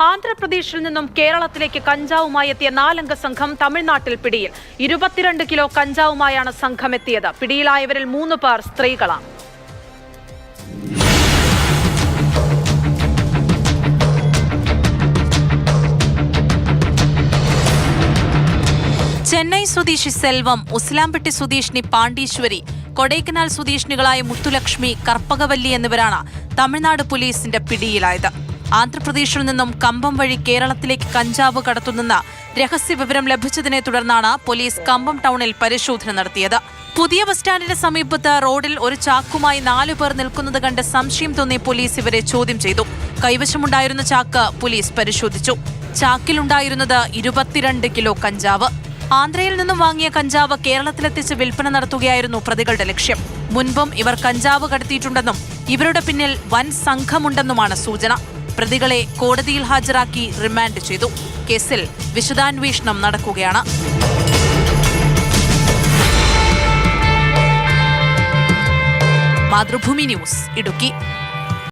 ആന്ധ്രാപ്രദേശിൽ നിന്നും കേരളത്തിലേക്ക് കഞ്ചാവുമായി എത്തിയ 4-അംഗ സംഘം തമിഴ്നാട്ടിൽ പിടിയിൽ. 22 കിലോ കഞ്ചാവുമായാണ് സംഘം എത്തിയത്. പിടിയിലായവരിൽ 3 പേർ സ്ത്രീകളാണ്. ചെന്നൈ സ്വദേശി സെൽവം, ഉസ്ലാംപെട്ടി സ്വദേശിനി പാണ്ഡീശ്വരി, കൊടൈക്കനാൽ സ്വദേശിനികളായ മുത്തുലക്ഷ്മി, കർപ്പകവല്ലി എന്നിവരാണ് തമിഴ്നാട് പോലീസിന്റെ പിടിയിലായത്. ആന്ധ്രാപ്രദേശിൽ നിന്നും കമ്പം വഴി കേരളത്തിലേക്ക് കഞ്ചാവ് കടത്തുന്നെന്ന രഹസ്യ വിവരം ലഭിച്ചതിനെ തുടർന്നാണ് പോലീസ് കമ്പം ടൗണിൽ പരിശോധന നടത്തിയത്. പുതിയ ബസ് സ്റ്റാൻഡിന് സമീപത്ത് റോഡിൽ ഒരു ചാക്കുമായി 4 പേർ നിൽക്കുന്നത് കണ്ട് സംശയം തോന്നി പോലീസ് ഇവരെ ചോദ്യം ചെയ്തു. കൈവശമുണ്ടായിരുന്ന ചാക്ക് പോലീസ് പരിശോധിച്ചു. ചാക്കിലുണ്ടായിരുന്നത് 22 കിലോ കഞ്ചാവ്. ആന്ധ്രയിൽ നിന്നും വാങ്ങിയ കഞ്ചാവ് കേരളത്തിലെത്തിച്ച് വിൽപ്പന നടത്തുകയായിരുന്നു പ്രതികളുടെ ലക്ഷ്യം. മുൻപും ഇവർ കഞ്ചാവ് കടത്തിയിട്ടുണ്ടെന്നും ഇവരുടെ പിന്നിൽ വൻ സംഘമുണ്ടെന്നുമാണ് സൂചന. പ്രതികളെ കോടതിയിൽ ഹാജരാക്കി റിമാൻഡ് ചെയ്തു. കേസിൽ വിശദാന്വേഷണം നടക്കുകയാണ്. മാതൃഭൂമി ന്യൂസ്, ഇടുക്കി.